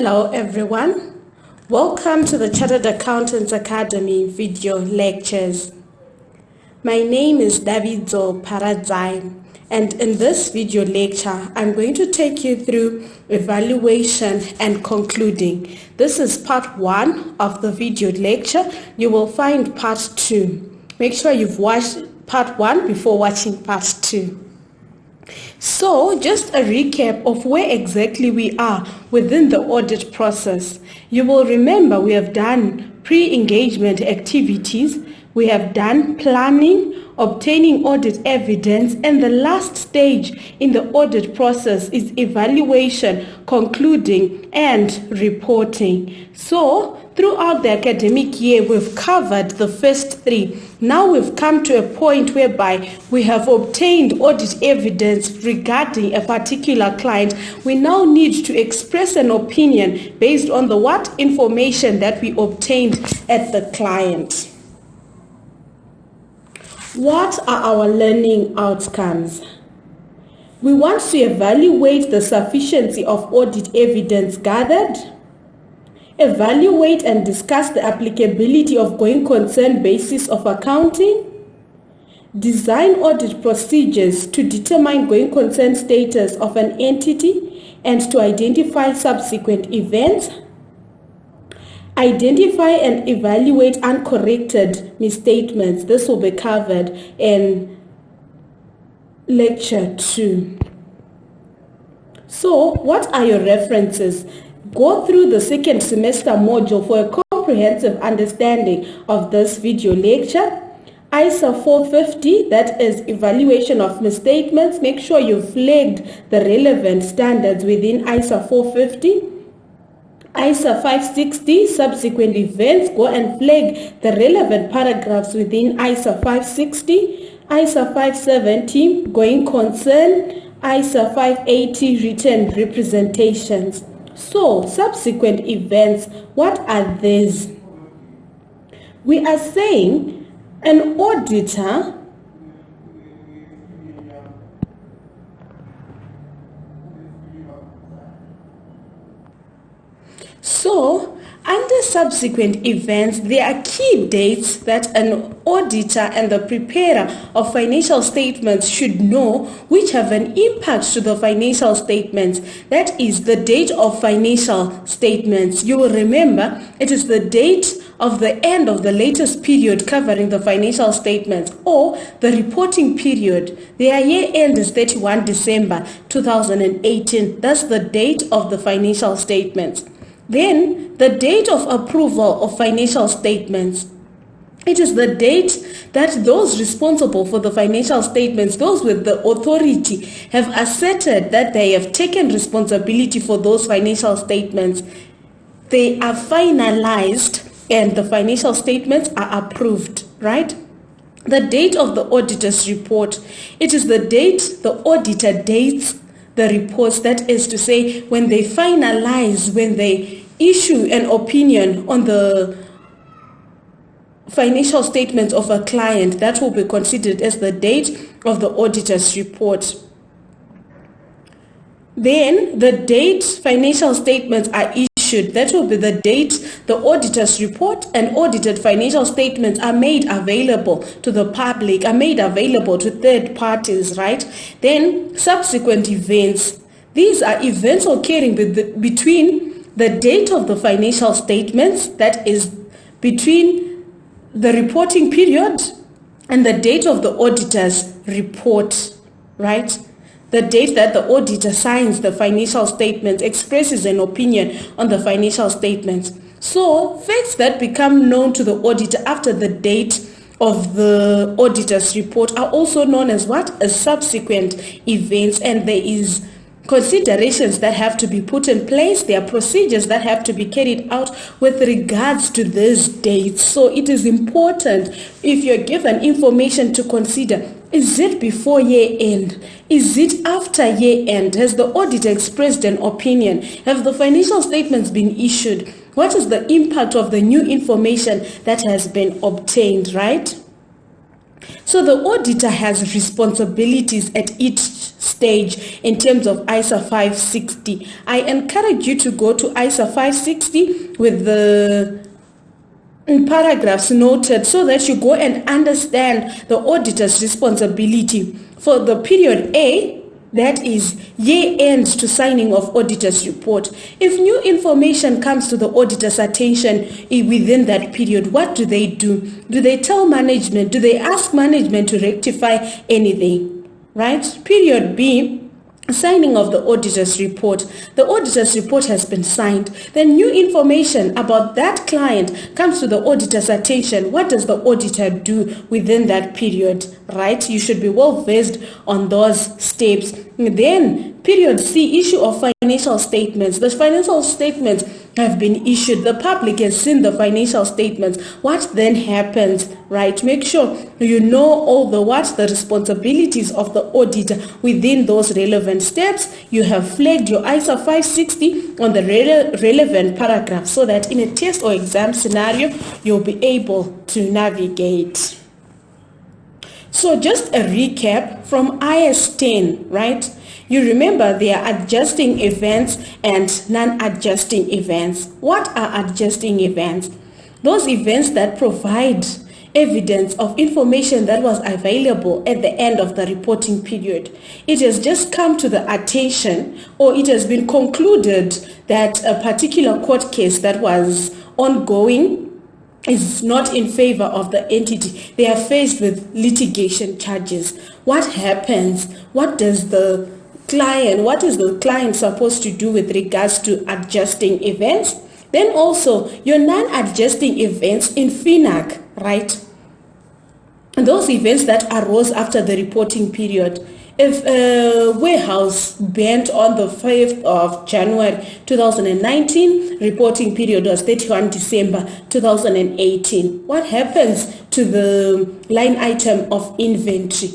Hello everyone, welcome to the Chartered Accountants Academy video lectures. My name is Davidzo Paradzai, and in this video lecture I'm going to take you through evaluation and concluding. This is part 1 of the video lecture. You will find part 2. Make sure you've watched part 1 before watching part 2. So, just a recap of where exactly we are within the audit process. You will remember we have done pre-engagement activities, we have done planning, obtaining audit evidence, and the last stage in the audit process is evaluation, concluding, and reporting. So, throughout the academic year, we've covered the first 3. Now we've come to a point whereby we have obtained audit evidence regarding a particular client. We now need to express an opinion based on the what information that we obtained at the client. What are our learning outcomes? We want to evaluate the sufficiency of audit evidence gathered, evaluate and discuss the applicability of going concern basis of accounting, design audit procedures to determine going concern status of an entity and to identify subsequent events, identify and evaluate uncorrected misstatements. This will be covered in lecture 2. So, what are your references? Go through the second semester module for a comprehensive understanding of this video lecture. ISA 450, that is evaluation of misstatements. Make sure you flagged the relevant standards within ISA 450. ISA 560, subsequent events. Go and flag the relevant paragraphs within ISA 560. ISA 570, going concern. ISA 580, written representations. So, subsequent events, what are these? We are saying an auditor under subsequent events, there are key dates that an auditor and the preparer of financial statements should know which have an impact to the financial statements. That is the date of financial statements. You will remember it is the date of the end of the latest period covering the financial statements or the reporting period. Their year end is 31 December 2018. That's the date of the financial statements. Then, the date of approval of financial statements. It is the date that those responsible for the financial statements, those with the authority, have asserted that they have taken responsibility for those financial statements. They are finalized and the financial statements are approved, right? The date of the auditor's report. It is the date the auditor dates the reports, that is to say, when they finalize, when they issue an opinion on the financial statements of a client, that will be considered as the date of the auditor's report. Then the date financial statements are issued, that will be the date the auditor's report and audited financial statements are made available to the public, are made available to third parties, right? Then subsequent events. These are events occurring between the date of the financial statements, that is between the reporting period, and the date of the auditor's report, right? The date that the auditor signs the financial statement, expresses an opinion on the financial statements. So, facts that become known to the auditor after the date of the auditor's report are also known as what? As subsequent events, and there is considerations that have to be put in place. There are procedures that have to be carried out with regards to these dates. So it is important, if you're given information, to consider, is it before year end? Is it after year end? Has the auditor expressed an opinion? Have the financial statements been issued? What is the impact of the new information that has been obtained, right? So the auditor has responsibilities at each stage in terms of ISA 560. I encourage you to go to ISA 560 with the paragraphs noted so that you go and understand the auditor's responsibility for the period A, that is year end to signing of auditor's report. If new information comes to the auditor's attention within that period, what do? Do they tell management? Do they ask management to rectify anything? Right? Period B, signing of the auditor's report. The auditor's report has been signed. Then new information about that client comes to the auditor's attention. What does the auditor do within that period? Right? You should be well versed on those steps. Then period C, issue of financial statements. The financial statements have been issued. The public has seen the financial statements. What then happens? Right? Make sure you know all the responsibilities of the auditor within those relevant steps. You have flagged your ISA 560 on the relevant paragraph so that in a test or exam scenario, you'll be able to navigate. So just a recap from IS 10, right? You remember there are adjusting events and non-adjusting events. What are adjusting events? Those events that provide evidence of information that was available at the end of the reporting period. It has just come to the attention, or it has been concluded that a particular court case that was ongoing is not in favor of the entity. They are faced with litigation charges. What happens? What is the client supposed to do with regards to adjusting events? Then also your non-adjusting events in FINAC, right? Those events that arose after the reporting period. If a warehouse burnt on the 5th of January 2019, reporting period was 31 December 2018. What happens to the line item of inventory?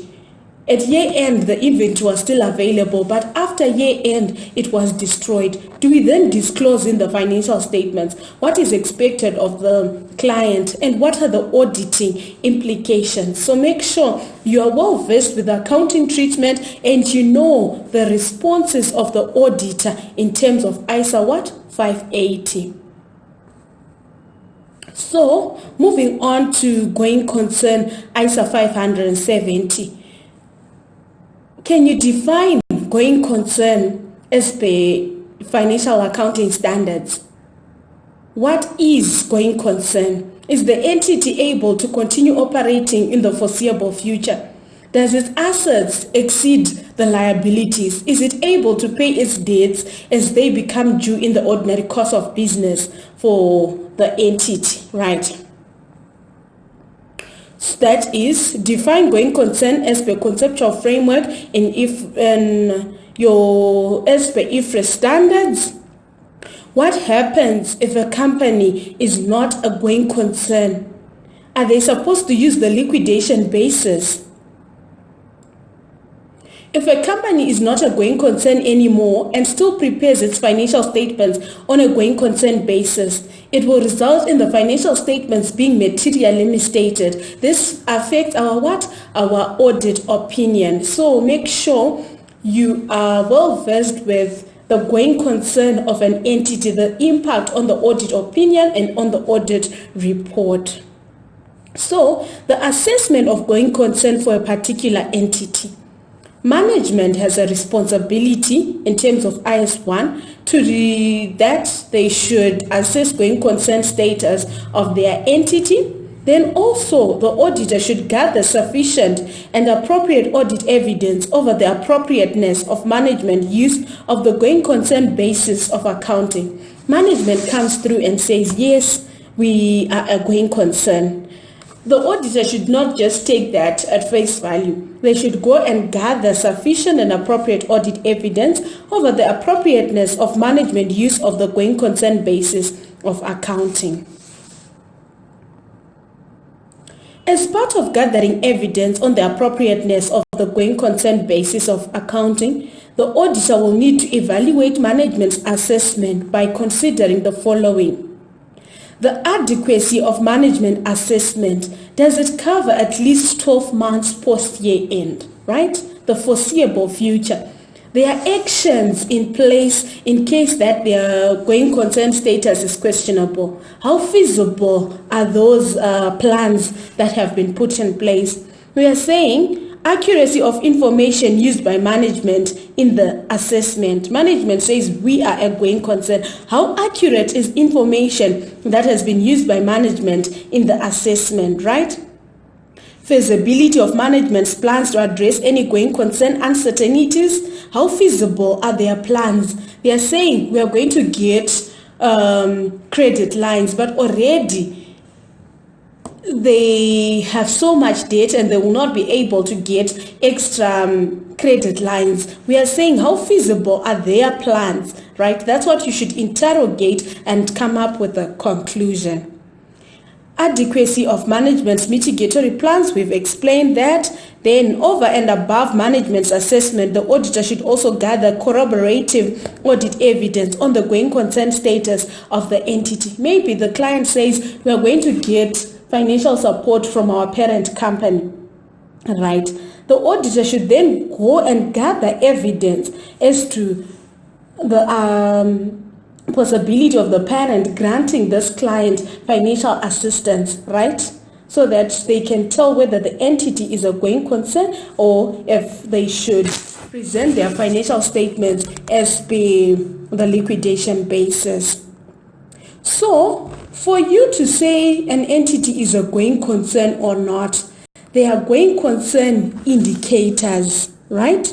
At year end, the inventory was still available, but after year end, it was destroyed. Do we then disclose in the financial statements what is expected of the client and what are the auditing implications? So make sure you are well versed with accounting treatment and you know the responses of the auditor in terms of ISA 580. So moving on to going concern ISA 570. Can you define going concern as per financial accounting standards? What is going concern? Is the entity able to continue operating in the foreseeable future? Does its assets exceed the liabilities? Is it able to pay its debts as they become due in the ordinary course of business for the entity, right? That is, define going concern as per conceptual framework as per IFRS standards. What happens if a company is not a going concern? Are they supposed to use the liquidation basis? If a company is not a going concern anymore and still prepares its financial statements on a going concern basis, it will result in the financial statements being materially misstated. This affects our Our audit opinion. So make sure you are well versed with the going concern of an entity, the impact on the audit opinion and on the audit report. So the assessment of going concern for a particular entity. Management has a responsibility in terms of IS1 that they should assess going concern status of their entity. Then also the auditor should gather sufficient and appropriate audit evidence over the appropriateness of management use of the going concern basis of accounting. Management comes through and says, yes, we are a going concern. The auditor should not just take that at face value. They should go and gather sufficient and appropriate audit evidence over the appropriateness of management use of the going concern basis of accounting. As part of gathering evidence on the appropriateness of the going concern basis of accounting, the auditor will need to evaluate management's assessment by considering the following. The adequacy of management assessment, does it cover at least 12 months post-year end, right? The foreseeable future. There are actions in place in case that their going concern status is questionable. How feasible are those plans that have been put in place? We are saying accuracy of information used by management in the assessment. Management says we are a going concern. How accurate is information that has been used by management in the assessment, right? Feasibility of management's plans to address any going concern uncertainties. How feasible are their plans? They are saying we are going to get credit lines, but already they have so much debt and they will not be able to get extra credit lines. We are saying how feasible are their plans, right? That's what you should interrogate and come up with a conclusion. Adequacy of management's mitigatory plans, we've explained that. Then over and above management's assessment, the auditor should also gather corroborative audit evidence on the going concern status of the entity. Maybe the client says we are going to get financial support from our parent company, right? The auditor should then go and gather evidence as to the possibility of the parent granting this client financial assistance, right? So that they can tell whether the entity is a going concern or if they should present their financial statements as per the liquidation basis. So, for you to say an entity is a going concern or not, there are going concern indicators, right?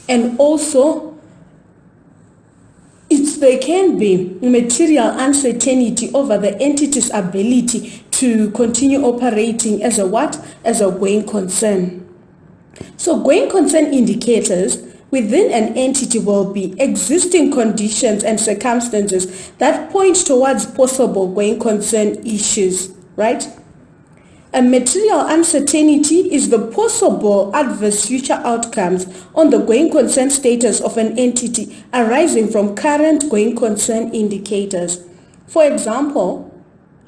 And also, there can be material uncertainty over the entity's ability to continue operating as a what? As a going concern. So going concern indicators within an entity will be existing conditions and circumstances that point towards possible going concern issues, right? A material uncertainty is the possible adverse future outcomes on the going concern status of an entity arising from current going concern indicators. For example,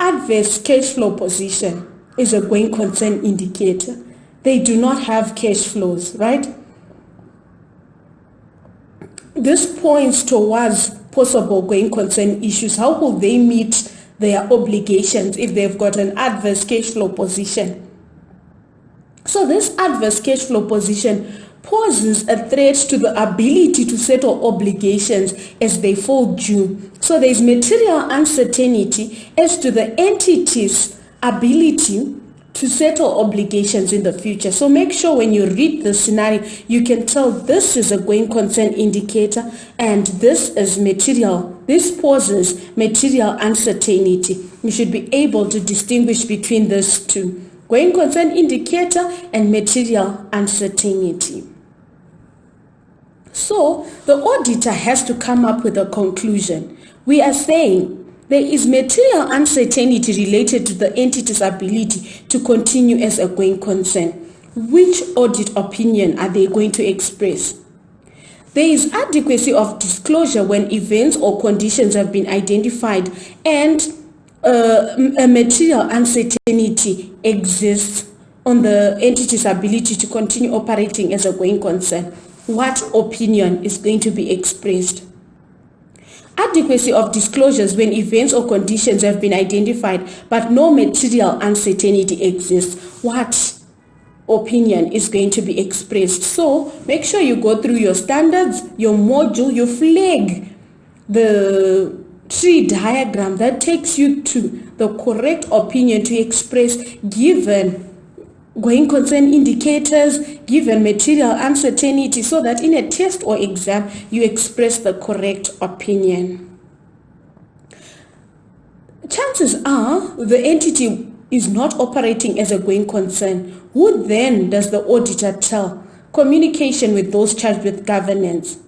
adverse cash flow position is a going concern indicator. They do not have cash flows, right? This points towards possible going concern issues. How will they meet their obligations if they've got an adverse cash flow position? So this adverse cash flow position poses a threat to the ability to settle obligations as they fall due. So there is material uncertainty as to the entity's ability to settle obligations in the future. So make sure when you read the scenario, you can tell this is a going concern indicator and this is material. This poses material uncertainty. You should be able to distinguish between these two. Going concern indicator and material uncertainty. So the auditor has to come up with a conclusion. We are saying there is material uncertainty related to the entity's ability to continue as a going concern. Which audit opinion are they going to express? There is adequacy of disclosure when events or conditions have been identified and a material uncertainty exists on the entity's ability to continue operating as a going concern. What opinion is going to be expressed? Adequacy of disclosures when events or conditions have been identified but no material uncertainty exists. What opinion is going to be expressed? So make sure you go through your standards, your module, you flag the tree diagram that takes you to the correct opinion to express given going concern indicators, given material uncertainty, so that in a test or exam you express the correct opinion. Chances are the entity is not operating as a going concern. Who then does the auditor tell? Communication with those charged with governance.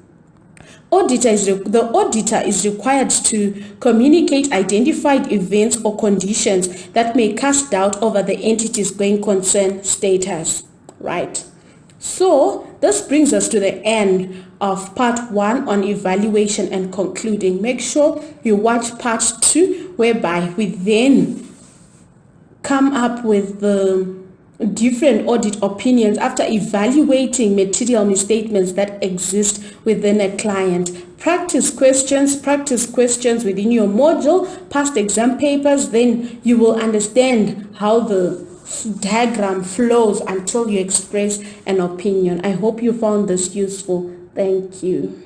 The auditor is required to communicate identified events or conditions that may cast doubt over the entity's going concern status, right? So this brings us to the end of part 1 on evaluation and concluding. Make sure you watch part 2, whereby we then come up with the different audit opinions after evaluating material misstatements that exist within a client. Practice questions within your module, past exam papers, then you will understand how the diagram flows until you express an opinion. I hope you found this useful. Thank you.